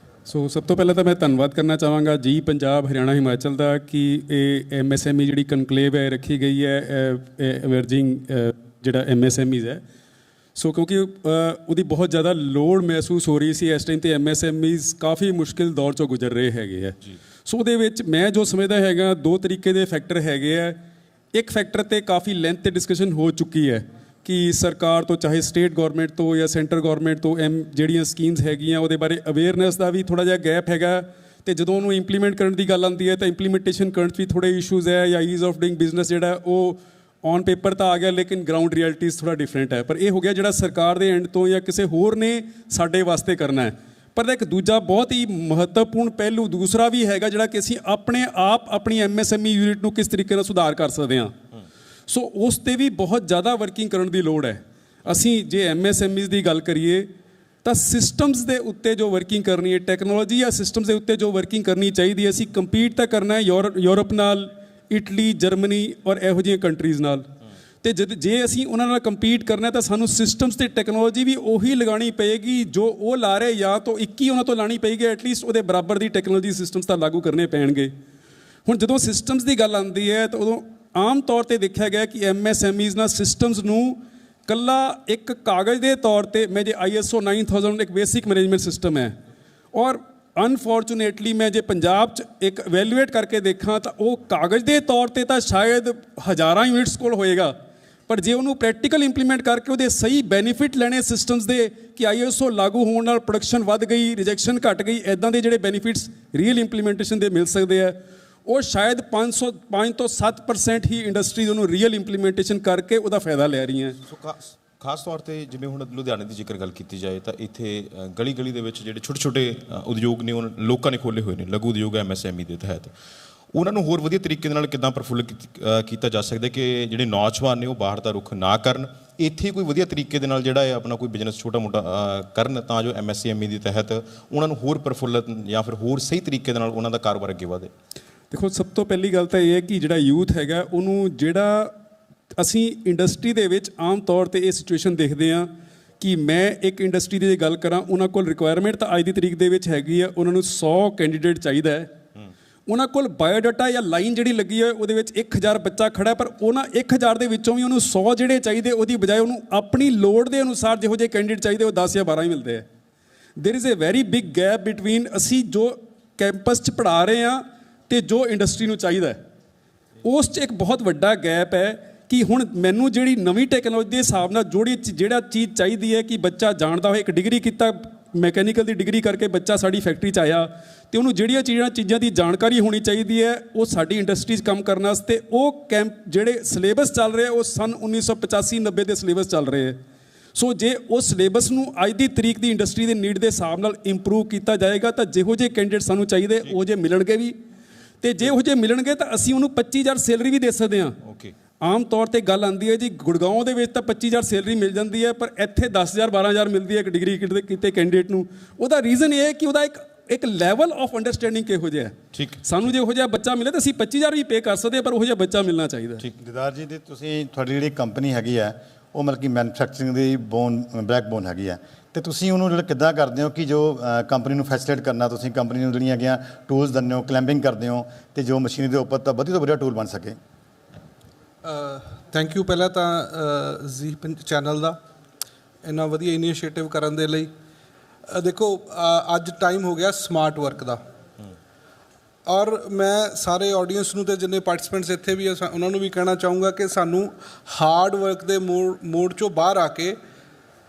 ਸੋ ਸਭ ਤੋਂ ਪਹਿਲਾਂ ਤਾਂ ਮੈਂ ਧੰਨਵਾਦ ਕਰਨਾ ਚਾਹਾਂਗਾ ਜੀ ਪੰਜਾਬ, ਹਰਿਆਣਾ, ਹਿਮਾਚਲ ਦਾ ਕਿ ਇਹ MSME ਜਿਹੜੀ ਕਨਕਲੇਵ ਹੈ ਰੱਖੀ ਗਈ ਹੈ, ਐਮਰਜਿੰਗ ਜਿਹੜਾ MSMEs ਹੈ। ਸੋ ਕਿਉਂਕਿ ਉਹਦੀ ਬਹੁਤ ਜ਼ਿਆਦਾ ਲੋੜ ਮਹਿਸੂਸ ਹੋ ਰਹੀ ਸੀ ਇਸ ਟਾਈਮ, 'ਤੇ MSMEs ਕਾਫੀ ਮੁਸ਼ਕਿਲ ਦੌਰ 'ਚੋਂ ਗੁਜ਼ਰ ਰਹੇ ਹੈਗੇ ਹੈ। ਸੋ ਉਹਦੇ ਵਿੱਚ ਮੈਂ ਜੋ ਸਮਝਦਾ ਹੈਗਾ 2 ਤਰੀਕੇ ਦੇ ਫੈਕਟਰ ਹੈਗੇ ਆ। ਇੱਕ ਫੈਕਟਰ 'ਤੇ ਕਾਫੀ ਲੈਂਥ 'ਤੇ ਡਿਸਕਸ਼ਨ ਹੋ ਚੁੱਕੀ ਹੈ ਕਿ ਸਰਕਾਰ ਤੋਂ, ਚਾਹੇ ਸਟੇਟ ਗੌਰਮੈਂਟ ਤੋਂ ਜਾਂ ਸੈਂਟਰ ਗੌਰਮੈਂਟ ਤੋਂ, ਜਿਹੜੀਆਂ ਸਕੀਮਸ ਹੈਗੀਆਂ ਉਹਦੇ ਬਾਰੇ ਅਵੇਅਰਨੈਸ ਦਾ ਵੀ ਥੋੜ੍ਹਾ ਜਿਹਾ ਗੈਪ ਹੈਗਾ, ਅਤੇ ਜਦੋਂ ਉਹਨੂੰ ਇੰਪਲੀਮੈਂਟ ਕਰਨ ਦੀ ਗੱਲ ਆਉਂਦੀ ਹੈ ਤਾਂ ਇੰਪਲੀਮੈਂਟੇਸ਼ਨ ਕਰਨ 'ਚ ਵੀ ਥੋੜ੍ਹੇ ਇਸ਼ੂਜ਼ ਹੈ, ਜਾਂ ਈਜ਼ ਆਫ ਡੂਇੰਗ ਬਿਜ਼ਨਸ ਜਿਹੜਾ ਉਹ ਔਨ ਪੇਪਰ ਤਾਂ ਆ ਗਿਆ, ਲੇਕਿਨ ਗਰਾਊਂਡ ਰਿਐਲਿਟੀਜ਼ ਥੋੜ੍ਹਾ ਡਿਫਰੈਂਟ ਹੈ। ਪਰ ਇਹ ਹੋ ਗਿਆ ਜਿਹੜਾ ਸਰਕਾਰ ਦੇ ਐਂਡ ਤੋਂ ਜਾਂ ਕਿਸੇ ਹੋਰ ਨੇ ਸਾਡੇ ਵਾਸਤੇ ਕਰਨਾ ਹੈ। ਪਰ ਇੱਕ ਦੂਜਾ ਬਹੁਤ ਹੀ ਮਹੱਤਵਪੂਰਨ ਪਹਿਲੂ ਦੂਸਰਾ ਵੀ ਹੈਗਾ, ਜਿਹੜਾ ਕਿ ਅਸੀਂ ਆਪਣੇ ਆਪ ਆਪਣੀ MSME ਯੂਨਿਟ ਨੂੰ ਕਿਸ ਤਰੀਕੇ ਨਾਲ ਸੁਧਾਰ ਕਰ ਸਕਦੇ ਹਾਂ। ਸੋ ਉਸ 'ਤੇ ਵੀ ਬਹੁਤ ਜ਼ਿਆਦਾ ਵਰਕਿੰਗ ਕਰਨ ਦੀ ਲੋੜ ਹੈ। ਅਸੀਂ ਜੇ MSMEs ਦੀ ਗੱਲ ਕਰੀਏ ਤਾਂ ਸਿਸਟਮਸ ਦੇ ਉੱਤੇ ਜੋ ਵਰਕਿੰਗ ਕਰਨੀ ਹੈ, ਟੈਕਨੋਲੋਜੀ ਜਾਂ ਸਿਸਟਮਸ ਦੇ ਉੱਤੇ ਜੋ ਵਰਕਿੰਗ ਕਰਨੀ ਚਾਹੀਦੀ ਹੈ। ਅਸੀਂ ਕੰਪੀਟ ਤਾਂ ਕਰਨਾ ਹੈ ਯੂਰਪ ਨਾਲ, ਇਟਲੀ, ਜਰਮਨੀ ਔਰ ਇਹੋ ਜਿਹੀਆਂ ਕੰਟਰੀਜ਼ ਨਾਲ, ਤੇ ਜੇ ਅਸੀਂ ਉਹਨਾਂ ਨਾਲ ਕੰਪੀਟ ਕਰਨਾ ਤਾਂ ਸਾਨੂੰ ਸਿਸਟਮਸ ਤੇ ਟੈਕਨੋਲੋਜੀ ਵੀ ਉਹੀ ਲਗਾਉਣੀ ਪਏਗੀ ਜੋ ਉਹ ਲਾ ਰਹੇ, ਜਾਂ ਤਾਂ 21 ਉਹਨਾਂ ਤੋਂ ਲਾਣੀ ਪਏਗੀ, ਐਟਲੀਸਟ ਉਹਦੇ ਬਰਾਬਰ ਦੀ ਟੈਕਨੋਲੋਜੀ ਸਿਸਟਮਸ ਤਾਂ ਲਾਗੂ ਕਰਨੇ ਪੈਣਗੇ। ਹੁਣ ਜਦੋਂ ਸਿਸਟਮਸ ਦੀ ਗੱਲ ਆਉਂਦੀ ਹੈ ਤਾਂ ਉਦੋਂ ਆਮ ਤੌਰ ਤੇ ਦੇਖਿਆ ਗਿਆ ਕਿ MSMEs ਨਾਲ ਸਿਸਟਮਸ ਨੂੰ ਕੱਲਾ ਇੱਕ ਕਾਗਜ਼ ਦੇ ਤੌਰ ਤੇ, ਮੈਂ ਜੇ ISO 9000 ਇੱਕ ਬੇਸਿਕ ਮੈਨੇਜਮੈਂਟ ਸਿਸਟਮ ਹੈ, ਔਰ ਅਨਫੋਰਚੂਨੇਟਲੀ ਮੈਂ ਜੇ ਪੰਜਾਬ 'ਚ ਇੱਕ ਇਵੈਲੂਏਟ ਕਰਕੇ ਦੇਖਾਂ ਤਾਂ ਉਹ ਕਾਗਜ਼ ਦੇ ਤੌਰ ਤੇ ਤਾਂ ਸ਼ਾਇਦ ਹਜ਼ਾਰਾਂ ਯੂਨਿਟਸ ਕੋਲ ਹੋਏਗਾ, ਪਰ ਜੇ ਉਹਨੂੰ ਪ੍ਰੈਕਟੀਕਲ ਇੰਪਲੀਮੈਂਟ ਕਰਕੇ ਉਹਦੇ ਸਹੀ ਬੈਨੀਫਿਟ ਲੈਣੇ ਸਿਸਟਮਸ ਦੇ ਕਿ ISO ਲਾਗੂ ਹੋਣ ਨਾਲ ਪ੍ਰੋਡਕਸ਼ਨ ਵੱਧ ਗਈ, ਰਿਜੈਕਸ਼ਨ ਘਟ ਗਈ, ਇੱਦਾਂ ਦੇ ਜਿਹੜੇ ਬੈਨੀਫਿਟਸ ਰੀਅਲ ਇੰਪਲੀਮੈਂਟੇਸ਼ਨ ਦੇ ਮਿਲ ਸਕਦੇ ਆ, ਉਹ ਸ਼ਾਇਦ 5 ਤੋਂ 7% ਹੀ ਇੰਡਸਟਰੀਜ਼ ਉਹਨੂੰ ਰੀਅਲ ਇੰਪਲੀਮੈਂਟੇਸ਼ਨ ਕਰਕੇ ਉਹਦਾ ਫਾਇਦਾ ਲੈ ਰਹੀਆਂ। ਖਾਸ ਤੌਰ ਤੇ ਜਿਵੇਂ ਹੁਣ ਲੁਧਿਆਣੇ ਦੀ ਜ਼ਿਕਰ ਗੱਲ ਕੀਤੀ ਜਾਏ ਤਾਂ ਇੱਥੇ ਗਲੀ ਗਲੀ ਦੇ ਵਿੱਚ ਜਿਹੜੇ ਛੋਟੇ ਛੋਟੇ ਉਦਯੋਗ ਨੇ ਉਹ ਲੋਕਾਂ ਨੇ ਖੋਲ੍ਹੇ ਹੋਏ ਨੇ, ਲਘੂ ਉਦਯੋਗ MSME ਦੇ ਤਹਿਤ। ਉਹਨਾਂ ਨੂੰ ਹੋਰ ਵਧੀਆ ਤਰੀਕੇ ਦੇ ਨਾਲ ਕਿੱਦਾਂ ਪ੍ਰਫੁੱਲਿਤ ਕੀਤਾ ਜਾ ਸਕਦਾ ਕਿ ਜਿਹੜੇ ਨੌਜਵਾਨ ਨੇ ਉਹ ਬਾਹਰ ਦਾ ਰੁਖ ਨਾ ਕਰਨ, ਇੱਥੇ ਕੋਈ ਵਧੀਆ ਤਰੀਕੇ ਦੇ ਨਾਲ ਜਿਹੜਾ ਹੈ ਆਪਣਾ ਕੋਈ ਬਿਜ਼ਨਸ ਛੋਟਾ ਮੋਟਾ ਕਰਨ, ਤਾਂ ਜੋ MSME ਦੇ ਤਹਿਤ ਉਹਨਾਂ ਨੂੰ ਹੋਰ ਪ੍ਰਫੁੱਲਤ ਜਾਂ ਫਿਰ ਹੋਰ ਸਹੀ ਤਰੀਕੇ ਦੇ ਨਾਲ ਉਹਨਾਂ ਦਾ ਕਾਰੋਬਾਰ ਅੱਗੇ ਵਧੇ। ਦੇਖੋ, ਸਭ ਤੋਂ ਪਹਿਲੀ ਗੱਲ ਤਾਂ ਇਹ ਹੈ ਕਿ ਜਿਹੜਾ ਯੂਥ ਹੈਗਾ ਉਹਨੂੰ, ਜਿਹੜਾ ਅਸੀਂ ਇੰਡਸਟਰੀ ਦੇ ਵਿੱਚ ਆਮ ਤੌਰ ਤੇ ਇਹ ਸਿਚੁਏਸ਼ਨ ਦੇਖਦੇ ਹਾਂ ਕਿ ਮੈਂ ਇੱਕ ਇੰਡਸਟਰੀ ਦੀ ਜੇ ਗੱਲ ਕਰਾਂ, ਉਹਨਾਂ ਕੋਲ ਰਿਕੁਆਇਰਮੈਂਟ ਤਾਂ ਅੱਜ ਦੀ ਤਰੀਕ ਦੇ ਵਿੱਚ ਹੈਗੀ ਆ, ਉਹਨਾਂ ਨੂੰ 100 ਕੈਂਡੀਡੇਟ ਚਾਹੀਦਾ ਹੈ, ਉਹਨਾਂ ਕੋਲ ਬਾਇਓਡਾਟਾ ਜਾਂ ਲਾਈਨ ਜਿਹੜੀ ਲੱਗੀ ਹੋਏ ਉਹਦੇ ਵਿੱਚ 1000 ਬੱਚਾ ਖੜਾ, ਪਰ ਉਹਨਾਂ 1000 ਦੇ ਵਿੱਚੋਂ ਵੀ ਉਹਨੂੰ 100 ਜਿਹੜੇ ਚਾਹੀਦੇ, ਉਹਦੀ ਬਜਾਏ ਉਹਨੂੰ ਆਪਣੀ ਲੋੜ ਦੇ ਅਨੁਸਾਰ ਜਿਹੋ ਜਿਹੇ ਕੈਂਡੀਡੇਟ ਚਾਹੀਦੇ ਉਹ 10 ਜਾਂ 12 ਹੀ ਮਿਲਦੇ ਆ। There is a very big gap between ਅਸੀਂ ਜੋ ਕੈਂਪਸ 'ਚ ਪੜ੍ਹਾ ਰਹੇ ਹਾਂ ਤੇ ਜੋ ਇੰਡਸਟਰੀ ਨੂੰ ਚਾਹੀਦਾ ਹੈ, ਉਸ 'ਚ ਇੱਕ ਬਹੁਤ ਵੱਡਾ ਗੈਪ ਹੈ ਕਿ ਹੁਣ ਮੈਨੂੰ ਜਿਹੜੀ ਨਵੀਂ ਟੈਕਨੋਲੋਜੀ ਦੇ ਹਿਸਾਬ ਨਾਲ ਜਿਹੜਾ ਚੀਜ਼ ਚਾਹੀਦੀ ਹੈ ਕਿ ਬੱਚਾ ਜਾਣਦਾ ਹੋਏ, ਇੱਕ ਡਿਗਰੀ ਕੀਤਾ, ਮੈਕੈਨੀਕਲ ਦੀ ਡਿਗਰੀ ਕਰਕੇ ਬੱਚਾ ਸਾਡੀ ਫੈਕਟਰੀ 'ਚ ਆਇਆ ਤੇ ਉਹਨੂੰ ਜਿਹੜੀਆਂ ਚੀਜ਼ਾਂ ਦੀ ਜਾਣਕਾਰੀ ਹੋਣੀ ਚਾਹੀਦੀ ਹੈ, ਉਹ ਸਾਡੀ ਇੰਡਸਟਰੀ 'ਚ ਕੰਮ ਕਰਨ ਵਾਸਤੇ ਉਹ ਜਿਹੜੇ ਸਿਲੇਬਸ ਚੱਲ ਰਹੇ ਉਹ ਸਨ 1985-90 ਦੇ ਸਿਲੇਬਸ ਚੱਲ ਰਹੇ ਹੈ। ਸੋ ਜੇ ਉਸ ਸਿਲੇਬਸ ਨੂੰ ਅੱਜ ਦੀ ਤਰੀਕ ਦੀ ਇੰਡਸਟਰੀ ਦੇ ਨੀਡ ਦੇ ਹਿਸਾਬ ਨਾਲ ਇੰਪਰੂਵ ਕੀਤਾ ਜਾਏਗਾ ਤਾਂ ਜਿਹੋ ਜਿਹੇ ਕੈਂਡੀਡੇਟ ਸਾਨੂੰ ਚਾਹੀਦੇ ਉਹ ਜੇ ਮਿਲਣਗੇ ਵੀ, ਤੇ ਜੇ ਉਹ ਜੇ ਮਿਲਣਗੇ ਤਾਂ ਅਸੀਂ ਉਹਨੂੰ 25000 ਸੈਲਰੀ ਵੀ ਦੇ ਸਕਦੇ ਹਾਂ। ਆਮ ਤੌਰ ਤੇ ਗੱਲ ਆਉਂਦੀ ਹੈ ਜੀ ਗੁੜਗਾਉਂ ਦੇ ਵਿੱਚ ਤਾਂ 25000 ਸੈਲਰੀ ਮਿਲ ਜਾਂਦੀ ਹੈ, ਪਰ ਇੱਥੇ 10000 12000 ਮਿਲਦੀ ਹੈ ਇੱਕ ਡਿਗਰੀ ਕੀਤੇ ਕੈਂਡੀਡੇਟ ਨੂੰ। ਉਹਦਾ ਰੀਜ਼ਨ ਇਹ ਹੈ ਕਿ ਉਹਦਾ ਇੱਕ ਲੈਵਲ ਆਫ ਅੰਡਰਸਟੈਂਡਿੰਗ ਕਿਹੋ ਜਿਹਾ ਹੈ। ਸਾਨੂੰ ਜੇ ਇਹੋ ਜਿਹਾ ਬੱਚਾ ਮਿਲੇ ਤਾਂ ਅਸੀਂ 25000 ਵੀ ਪੇ ਕਰ ਸਕਦੇ ਹਾਂ, ਪਰ ਉਹੋ ਜਿਹਾ ਬੱਚਾ ਮਿਲਣਾ ਚਾਹੀਦਾ। ਦਿਦਾਰ ਜੀ, ਤੇ ਤੁਹਾਡੀ ਜਿਹੜੀ ਕੰਪਨੀ ਹੈਗੀ ਹੈ ਉਹ ਮਤਲਬ ਕਿ ਮੈਨੂਫੈਕਚਰਿੰਗ ਦੀ ਬੈਕਬੋਨ ਹੈਗੀ ਹੈ, ਤੇ ਤੁਸੀਂ ਉਹਨੂੰ ਜਿਹੜਾ ਕਿੱਦਾਂ ਕਰਦੇ ਹੋ ਕਿ ਜੋ ਕੰਪਨੀ ਨੂੰ ਫੈਸਿਲਿਟੇਟ ਕਰਨਾ, ਤੁਸੀਂ ਕੰਪਨੀ ਨੂੰ ਜਿਹੜੀਆਂ ਹੈਗੀਆਂ ਟੂਲਸ ਦਿੰਦੇ ਹੋ, ਕਲੈਂਬਿੰਗ ਕਰਦੇ ਹੋ, ਤੇ ਜੋ ਮਸ਼ੀਨਰੀ ਦੇ ਉੱਪਰ ਤਾਂ ਵਧੀਆ ਤੋਂ ਵਧੀਆ ਟੂਲ ਬਣ ਸਕੇ। ਥੈਂਕ ਯੂ ਪਹਿਲਾਂ ਤਾਂ ਜ਼ੀ ਚੈਨਲ ਦਾ ਇੰਨਾ ਵਧੀਆ ਇਨੀਸ਼ੀਏਟਿਵ ਕਰਨ ਦੇ ਲਈ। ਦੇਖੋ, ਅੱਜ ਟਾਈਮ ਹੋ ਗਿਆ ਸਮਾਰਟ ਵਰਕ ਦਾ, ਔਰ ਮੈਂ ਸਾਰੇ ਆਡੀਅנס ਨੂੰ ਤੇ ਜਿੰਨੇ ਪਾਰਟਿਸਪੈਂਟਸ ਇੱਥੇ ਵੀ ਉਹਨਾਂ ਨੂੰ ਵੀ ਕਹਿਣਾ ਚਾਹੂੰਗਾ ਕਿ ਸਾਨੂੰ ਹਾਰਡ ਵਰਕ ਦੇ ਮੋਡ 'ਚੋਂ ਬਾਹਰ ਆ ਕੇ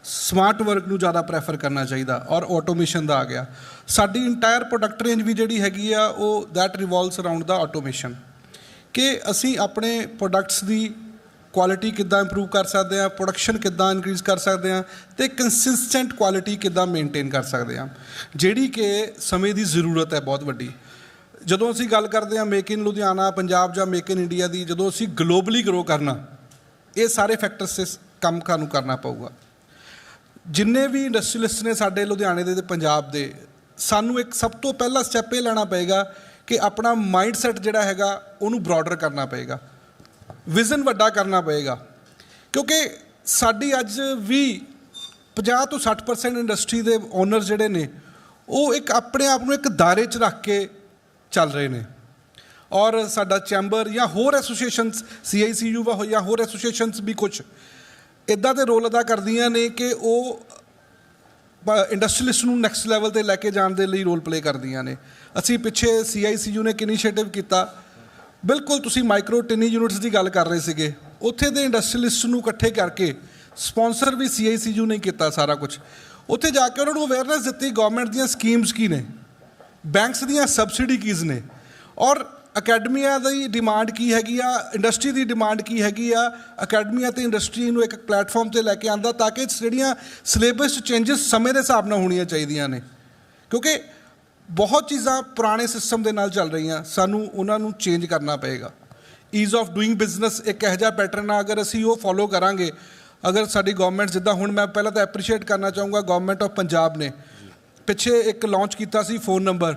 ਸਮਾਰਟ ਵਰਕ ਨੂੰ ਜ਼ਿਆਦਾ ਪ੍ਰੈਫਰ ਕਰਨਾ ਚਾਹੀਦਾ, ਔਰ ਆਟੋਮੇਸ਼ਨ ਦਾ ਆ ਗਿਆ। ਸਾਡੀ ਇੰਟਾਇਰ ਪ੍ਰੋਡਕਟ ਰੇਂਜ ਵੀ ਜਿਹੜੀ ਹੈਗੀ ਆ ਉਹ ਦੈਟ ਰਿਵੋਲਵਸ ਅਰਾਊਂਡ ਦਾ ਆਟੋਮੇਸ਼ਨ, ਕਿ ਅਸੀਂ ਆਪਣੇ ਪ੍ਰੋਡਕਟਸ ਦੀ ਕੁਆਲਿਟੀ ਕਿੱਦਾਂ ਇੰਪਰੂਵ ਕਰ ਸਕਦੇ ਹਾਂ, ਪ੍ਰੋਡਕਸ਼ਨ ਕਿੱਦਾਂ ਇਨਕਰੀਜ਼ ਕਰ ਸਕਦੇ ਹਾਂ, ਅਤੇ ਕੰਸਿਸਟੈਂਟ ਕੁਆਲਿਟੀ ਕਿੱਦਾਂ ਮੇਨਟੇਨ ਕਰ ਸਕਦੇ ਹਾਂ, ਜਿਹੜੀ ਕਿ ਸਮੇਂ ਦੀ ਜ਼ਰੂਰਤ ਹੈ ਬਹੁਤ ਵੱਡੀ। ਜਦੋਂ ਅਸੀਂ ਗੱਲ ਕਰਦੇ ਹਾਂ ਮੇਕ ਇਨ ਲੁਧਿਆਣਾ ਪੰਜਾਬ ਜਾਂ ਮੇਕ ਇਨ ਇੰਡੀਆ ਦੀ, ਜਦੋਂ ਅਸੀਂ ਗਲੋਬਲੀ ਗਰੋ ਕਰਨਾ, ਇਹ ਸਾਰੇ ਫੈਕਟਰਸ 'ਤੇ ਕੰਮ ਸਾਨੂੰ ਕਰਨਾ ਪਊਗਾ। ਜਿੰਨੇ ਵੀ ਇੰਡਸਟਰੀਅਲਿਸਟ ਨੇ ਸਾਡੇ ਲੁਧਿਆਣੇ ਦੇ ਅਤੇ ਪੰਜਾਬ ਦੇ, ਸਾਨੂੰ ਇੱਕ ਸਭ ਤੋਂ ਪਹਿਲਾ ਸਟੈਪ ਇਹ ਲੈਣਾ ਪਏਗਾ ਕਿ ਆਪਣਾ ਮਾਈਂਡ ਸੈਟ ਜਿਹੜਾ ਹੈਗਾ ਉਹਨੂੰ ਬਰੋਡਰ ਕਰਨਾ ਪਏਗਾ, ਵਿਜ਼ਨ ਵੱਡਾ ਕਰਨਾ ਪਏਗਾ, ਕਿਉਂਕਿ ਸਾਡੀ ਅੱਜ ਵੀ 50 ਤੋਂ 60% ਇੰਡਸਟਰੀ ਦੇ ਓਨਰ ਜਿਹੜੇ ਨੇ ਉਹ ਇੱਕ ਆਪਣੇ ਆਪ ਨੂੰ ਇੱਕ ਦਾਇਰੇ 'ਚ ਰੱਖ ਕੇ ਚੱਲ ਰਹੇ ਨੇ, ਔਰ ਸਾਡਾ ਚੈਂਬਰ ਜਾਂ ਹੋਰ ਐਸੋਸੀਏਸ਼ਨਸ CICU ਵਾ ਜਾਂ ਹੋਰ ਐਸੋਸੀਏਸ਼ਨਸ ਵੀ ਕੁਛ ਇੱਦਾਂ ਦੇ ਰੋਲ ਅਦਾ ਕਰਦੀਆਂ ਨੇ ਕਿ ਉਹ ਇੰਡਸਟਰੀਲਿਸਟ ਨੂੰ ਨੈਕਸਟ ਲੈਵਲ 'ਤੇ ਲੈ ਕੇ ਜਾਣ ਦੇ ਲਈ ਰੋਲ ਪਲੇ ਕਰਦੀਆਂ ਨੇ। ਅਸੀਂ ਪਿੱਛੇ CICU ਨੇ ਇੱਕ ਇਨੀਸ਼ੀਏਟਿਵ ਕੀਤਾ, ਬਿਲਕੁਲ ਤੁਸੀਂ ਮਾਈਕਰੋ ਟਿਨੀ ਯੂਨਿਟਸ ਦੀ ਗੱਲ ਕਰ ਰਹੇ ਸੀਗੇ, ਉੱਥੇ ਦੇ ਇੰਡਸਟਰੀਲਿਸਟ ਨੂੰ ਇਕੱਠੇ ਕਰਕੇ ਸਪੋਂਸਰ ਵੀ CICU ਨੇ ਕੀਤਾ ਸਾਰਾ ਕੁਛ। ਉੱਥੇ ਜਾ ਕੇ ਉਹਨਾਂ ਨੂੰ ਅਵੇਅਰਨੈਸ ਦਿੱਤੀ ਗੌਰਮੈਂਟ ਦੀਆਂ ਸਕੀਮਸ ਕੀ ਨੇ, ਬੈਂਕਸ ਦੀਆਂ ਸਬਸਿਡੀ ਕੀਜ਼ ਨੇ, ਔਰ ਅਕੈਡਮੀਆਂ ਦੀ ਡਿਮਾਂਡ ਕੀ ਹੈਗੀ ਆ, ਇੰਡਸਟਰੀ ਦੀ ਡਿਮਾਂਡ ਕੀ ਹੈਗੀ ਆ। ਅਕੈਡਮੀਆਂ ਅਤੇ ਇੰਡਸਟਰੀ ਨੂੰ ਇੱਕ ਪਲੈਟਫਾਰਮ 'ਤੇ ਲੈ ਕੇ ਆਉਂਦਾ ਤਾਂ ਕਿ ਜਿਹੜੀਆਂ ਸਿਲੇਬਸ ਚੇਂਜਸ ਸਮੇਂ ਦੇ ਹਿਸਾਬ ਨਾਲ ਹੋਣੀਆਂ ਚਾਹੀਦੀਆਂ ਨੇ, ਕਿਉਂਕਿ ਬਹੁਤ ਚੀਜ਼ਾਂ ਪੁਰਾਣੇ ਸਿਸਟਮ ਦੇ ਨਾਲ ਚੱਲ ਰਹੀਆਂ, ਸਾਨੂੰ ਉਹਨਾਂ ਨੂੰ ਚੇਂਜ ਕਰਨਾ ਪਏਗਾ। ਈਜ਼ ਆਫ ਡੂਇੰਗ ਬਿਜ਼ਨਸ ਇੱਕ ਇਹੋ ਜਿਹਾ ਪੈਟਰਨ ਆ, ਅਗਰ ਅਸੀਂ ਉਹ ਫੋਲੋ ਕਰਾਂਗੇ, ਅਗਰ ਸਾਡੀ ਗੌਰਮੈਂਟ ਜਿੱਦਾਂ ਹੁਣ ਮੈਂ ਪਹਿਲਾਂ ਤਾਂ ਐਪਰੀਸ਼ੀਏਟ ਕਰਨਾ ਚਾਹੂੰਗਾ ਗੌਰਮੈਂਟ ਆਫ ਪੰਜਾਬ ਨੇ ਪਿੱਛੇ ਇੱਕ ਲਾਂਚ ਕੀਤਾ ਸੀ ਫ਼ੋਨ ਨੰਬਰ,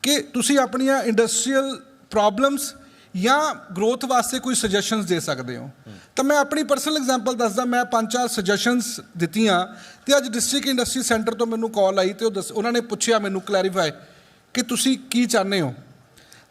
ਕਿ ਤੁਸੀਂ ਆਪਣੀਆਂ ਇੰਡਸਟਰੀਅਲ ਪ੍ਰੋਬਲਮਸ ਜਾਂ ਗਰੋਥ ਵਾਸਤੇ ਕੋਈ ਸੁਜੈਸ਼ਨਸ ਦੇ ਸਕਦੇ ਹੋ। ਤਾਂ ਮੈਂ ਆਪਣੀ ਪਰਸਨਲ ਐਗਜ਼ਾਮਪਲ ਦੱਸਦਾ, ਮੈਂ 5-4 ਸੁਜੈਸ਼ਨਸ ਦਿੱਤੀਆਂ ਤੇ ਅੱਜ ਡਿਸਟ੍ਰਿਕਟ ਇੰਡਸਟਰੀ ਸੈਂਟਰ ਤੋਂ ਮੈਨੂੰ ਕਾਲ ਆਈ ਤੇ ਉਹਨਾਂ ਨੇ ਪੁੱਛਿਆ ਮੈਨੂੰ ਕਲੈਰੀਫਾਈ ਕਿ ਤੁਸੀਂ ਕੀ ਚਾਹੁੰਦੇ ਹੋ।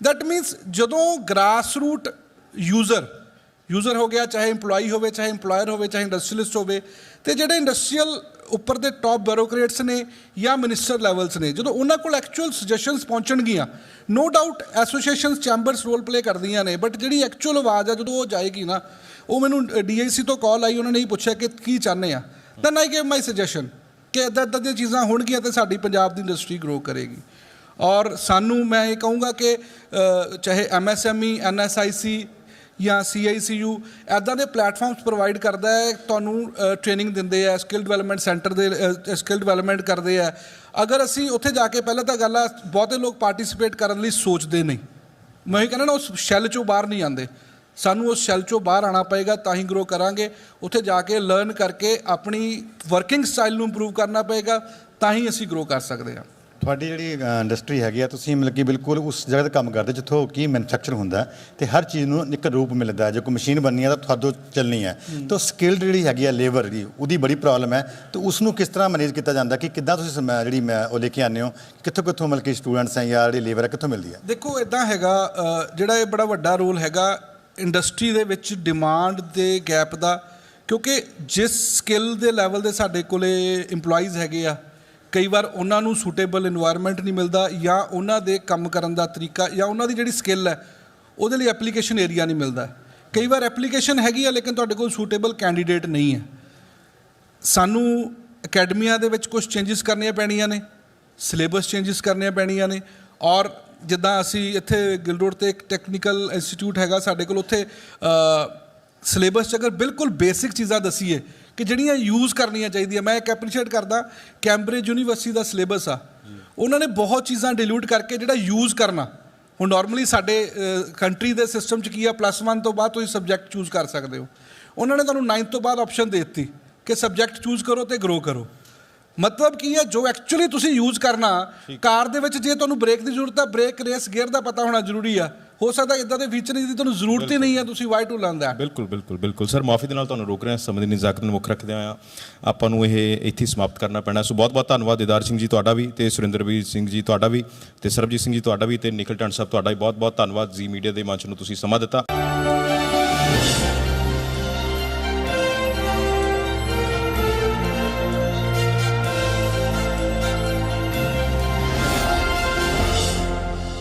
ਦੈਟ ਮੀਨਸ ਜਦੋਂ ਗ੍ਰਾਸ ਰੂਟ ਯੂਜ਼ਰ ਹੋ ਗਿਆ, ਚਾਹੇ EMPLOYE ਹੋਵੇ, ਚਾਹੇ EMPLOYER ਹੋਵੇ, ਚਾਹੇ ਇੰਡਸਟਰੀਅਲਿਸਟ ਹੋਵੇ, ਤੇ ਜਿਹੜੇ ਇੰਡਸਟਰੀਅਲ ਉੱਪਰ ਦੇ ਟੌਪ ਬਿਊਰੋਕਰੇਟਸ ਨੇ ਜਾਂ ਮਿਨਿਸਟਰ ਲੈਵਲਸ ਨੇ, ਜਦੋਂ ਉਹਨਾਂ ਕੋਲ ਐਕਚੁਅਲ ਸੁਜੈਸ਼ਨਸ ਪਹੁੰਚਣਗੀਆਂ, no doubt associations chambers role play ਕਰਦੀਆਂ ਨੇ, ਬਟ ਜਿਹੜੀ ਐਕਚੁਅਲ ਆਵਾਜ਼ ਆ ਜਦੋਂ ਉਹ ਜਾਏਗੀ ਨਾ, ਉਹ ਮੈਨੂੰ DIC ਤੋਂ ਕਾਲ ਆਈ, ਉਹਨਾਂ ਨੇ ਹੀ ਪੁੱਛਿਆ ਕਿ ਕੀ ਚਾਹੁੰਦੇ ਆ, then I gave my suggestion ਕਿ ਇੱਦਾਂ ਦੀਆਂ ਚੀਜ਼ਾਂ ਹੋਣਗੀਆਂ ਤਾਂ ਸਾਡੀ ਪੰਜਾਬ ਦੀ ਇੰਡਸਟਰੀ ਗਰੋ ਕਰੇਗੀ। ਔਰ ਸਾਨੂੰ ਮੈਂ ਇਹ ਕਹੂੰਗਾ ਕਿ ਚਾਹੇ MSME, NSIC ਜਾਂ CICU ਇੱਦਾਂ ਦੇ ਪਲੈਟਫਾਰਮਸ ਪ੍ਰੋਵਾਈਡ ਕਰਦਾ ਹੈ, ਤੁਹਾਨੂੰ ਟ੍ਰੇਨਿੰਗ ਦਿੰਦੇ ਆ, ਸਕਿੱਲ ਡਿਵੈਲਪਮੈਂਟ ਸੈਂਟਰ ਦੇ ਸਕਿੱਲ ਡਿਵੈਲਪਮੈਂਟ ਕਰਦੇ ਆ। ਅਗਰ ਅਸੀਂ ਉੱਥੇ ਜਾ ਕੇ, ਪਹਿਲਾਂ ਤਾਂ ਗੱਲ ਆ, ਬਹੁਤੇ ਲੋਕ ਪਾਰਟੀਸਪੇਟ ਕਰਨ ਲਈ ਸੋਚਦੇ ਨਹੀਂ, ਮੈਂ ਇਹ ਕਹਿੰਦਾ ਨਾ, ਉਸ ਸ਼ੈੱਲ 'ਚੋਂ ਬਾਹਰ ਨਹੀਂ ਆਉਂਦੇ। ਸਾਨੂੰ ਉਸ ਸ਼ੈੱਲ 'ਚੋਂ ਬਾਹਰ ਆਉਣਾ ਪਏਗਾ, ਤਾਂ ਹੀ ਗਰੋ ਕਰਾਂਗੇ। ਉੱਥੇ ਜਾ ਕੇ ਲਰਨ ਕਰਕੇ ਆਪਣੀ ਵਰਕਿੰਗ ਸਟਾਈਲ ਨੂੰ ਇੰਪਰੂਵ ਕਰਨਾ ਪਏਗਾ, ਤਾਂ ਹੀ ਅਸੀਂ ਗਰੋ ਕਰ ਸਕਦੇ ਹਾਂ। ਤੁਹਾਡੀ ਜਿਹੜੀ ਇੰਡਸਟਰੀ ਹੈਗੀ ਆ, ਤੁਸੀਂ ਮਤਲਬ ਕਿ ਬਿਲਕੁਲ ਉਸ ਜਗ੍ਹਾ 'ਤੇ ਕੰਮ ਕਰਦੇ ਜਿੱਥੋਂ ਕੀ ਮੈਨੂਫੈਕਚਰ ਹੁੰਦਾ ਤੇ ਹਰ ਚੀਜ਼ ਨੂੰ ਇੱਕ ਰੂਪ ਮਿਲਦਾ। ਜੇ ਕੋਈ ਮਸ਼ੀਨ ਬਣਨੀ ਹੈ ਤਾਂ ਤੁਹਾਡੇ ਚੱਲਣੀ ਹੈ, ਤਾਂ ਸਕਿੱਲਡ ਜਿਹੜੀ ਹੈਗੀ ਆ ਲੇਬਰ ਦੀ, ਉਹਦੀ ਬੜੀ ਪ੍ਰੋਬਲਮ ਹੈ। ਤਾਂ ਉਸ ਨੂੰ ਕਿਸ ਤਰ੍ਹਾਂ ਮੈਨੇਜ ਕੀਤਾ ਜਾਂਦਾ ਕਿ ਕਿੱਦਾਂ ਤੁਸੀਂ ਜਿਹੜੀ ਉਹ ਲੈ ਕੇ ਆਉਂਦੇ ਹੋ, ਕਿੱਥੋਂ ਮਤਲਬ ਕਿ ਸਟੂਡੈਂਟਸ ਹੈ ਜਾਂ ਜਿਹੜੀ ਲੇਬਰ ਹੈ ਕਿੱਥੋਂ ਮਿਲਦੀ ਹੈ? ਦੇਖੋ ਇੱਦਾਂ ਹੈਗਾ, ਜਿਹੜਾ ਇਹ ਬੜਾ ਵੱਡਾ ਰੋਲ ਹੈਗਾ ਇੰਡਸਟਰੀ ਦੇ ਵਿੱਚ ਡਿਮਾਂਡ ਦੇ ਗੈਪ ਦਾ, ਕਿਉਂਕਿ ਜਿਸ ਸਕਿੱਲ ਦੇ ਲੈਵਲ ਦੇ ਸਾਡੇ ਕੋਲੇ EMPLOYEES ਹੈਗੇ ਆ, ਕਈ ਵਾਰ ਉਹਨਾਂ ਨੂੰ ਸੂਟੇਬਲ ਇਨਵਾਇਰਮੈਂਟ ਨਹੀਂ ਮਿਲਦਾ, ਜਾਂ ਉਹਨਾਂ ਦੇ ਕੰਮ ਕਰਨ ਦਾ ਤਰੀਕਾ ਜਾਂ ਉਹਨਾਂ ਦੀ ਜਿਹੜੀ ਸਕਿੱਲ ਹੈ ਉਹਦੇ ਲਈ ਐਪਲੀਕੇਸ਼ਨ ਏਰੀਆ ਨਹੀਂ ਮਿਲਦਾ। ਕਈ ਵਾਰ ਐਪਲੀਕੇਸ਼ਨ ਹੈਗੀ ਆ ਲੇਕਿਨ ਤੁਹਾਡੇ ਕੋਲ ਸੂਟੇਬਲ ਕੈਂਡੀਡੇਟ ਨਹੀਂ ਹੈ। ਸਾਨੂੰ ਅਕੈਡਮੀਆਂ ਦੇ ਵਿੱਚ ਕੁਝ ਚੇਂਜਸ ਕਰਨੀਆਂ ਪੈਣੀਆਂ ਨੇ, ਸਿਲੇਬਸ ਚੇਂਜਸ ਕਰਨੀਆਂ ਪੈਣੀਆਂ ਨੇ। ਔਰ ਜਿੱਦਾਂ ਅਸੀਂ ਇੱਥੇ ਗਿੱਲ ਰੋਡ 'ਤੇ ਇੱਕ ਟੈਕਨੀਕਲ ਇੰਸਟੀਚਿਊਟ ਹੈਗਾ ਸਾਡੇ ਕੋਲ, ਉੱਥੇ ਸਿਲੇਬਸ 'ਚ ਅਗਰ ਬਿਲਕੁਲ ਬੇਸਿਕ ਚੀਜ਼ਾਂ ਦਸੀਏ ਕਿ ਜਿਹੜੀਆਂ ਯੂਜ਼ ਕਰਨੀਆਂ ਚਾਹੀਦੀਆਂ, ਮੈਂ ਇੱਕ ਐਪਰੀਸ਼ੀਏਟ ਕਰਦਾ ਕੈਂਬਰਿਜ ਯੂਨੀਵਰਸਿਟੀ ਦਾ ਸਿਲੇਬਸ ਆ, ਉਹਨਾਂ ਨੇ ਬਹੁਤ ਚੀਜ਼ਾਂ ਡਿਲੂਟ ਕਰਕੇ ਜਿਹੜਾ ਯੂਜ਼ ਕਰਨਾ, ਹੁਣ ਨਾਰਮਲੀ ਸਾਡੇ ਕੰਟਰੀ ਦੇ ਸਿਸਟਮ 'ਚ ਕੀ ਆ, +1 ਤੋਂ ਬਾਅਦ ਤੁਸੀਂ ਸਬਜੈਕਟ ਚੂਜ਼ ਕਰ ਸਕਦੇ ਹੋ, ਉਹਨਾਂ ਨੇ ਤੁਹਾਨੂੰ 9th ਤੋਂ ਬਾਅਦ ਆਪਸ਼ਨ ਦੇ ਦਿੱਤੀ ਕਿ ਸਬਜੈਕਟ ਚੂਜ਼ ਕਰੋ ਅਤੇ ਗਰੋ ਕਰੋ। ਮਤਲਬ ਕੀ ਹੈ, ਜੋ ਐਕਚੁਅਲੀ ਤੁਸੀਂ ਯੂਜ਼ ਕਰਨਾ, ਕਾਰ ਦੇ ਵਿੱਚ ਜੇ ਤੁਹਾਨੂੰ ਬ੍ਰੇਕ ਦੀ ਜ਼ਰੂਰਤ ਆ, ਬ੍ਰੇਕ ਰੇਸ ਗੇਅਰ ਦਾ ਪਤਾ ਹੋਣਾ ਜ਼ਰੂਰੀ ਆ। ਹੋ ਸਕਦਾ ਇੱਦਾਂ ਦੇ ਫੀਚਰ ਜਿਹਦੀ ਤੁਹਾਨੂੰ ਜ਼ਰੂਰਤ ਹੀ ਨਹੀਂ ਹੈ, ਤੁਸੀਂ ਵਾਈ ਟੂ ਲਰਨ ਦੈਟ। ਬਿਲਕੁਲ ਸਰ, ਮਾਫੀ ਦੇ ਨਾਲ ਤੁਹਾਨੂੰ ਰੋਕ ਰਹੇ ਹਾਂ, ਸਮੇਂ ਦੀ ਨਜ਼ਾਕਤ ਨੂੰ ਮੁੱਖ ਰੱਖਦੇ ਹੋਇਆ ਆਪਾਂ ਨੂੰ ਇਹ ਇੱਥੇ ਸਮਾਪਤ ਕਰਨਾ ਪੈਣਾ। ਸੋ ਬਹੁਤ ਧੰਨਵਾਦ ਦੀਦਾਰ ਸਿੰਘ ਜੀ ਤੁਹਾਡਾ ਵੀ, ਤੇ ਸੁਰਿੰਦਰਬੀਰ ਸਿੰਘ ਜੀ ਤੁਹਾਡਾ ਵੀ, ਤੇ ਸਰਬਜੀਤ ਸਿੰਘ ਜੀ ਤੁਹਾਡਾ ਵੀ, ਤੇ ਨਿਖਿਲ ਟੰਡ ਸਾਹਿਬ ਤੁਹਾਡਾ ਵੀ ਬਹੁਤ ਧੰਨਵਾਦ। ਜ਼ੀ ਮੀਡੀਆ ਦੇ ਮੰਚ ਨੂੰ ਤੁਸੀਂ ਸਮਾਂ ਦਿੱਤਾ।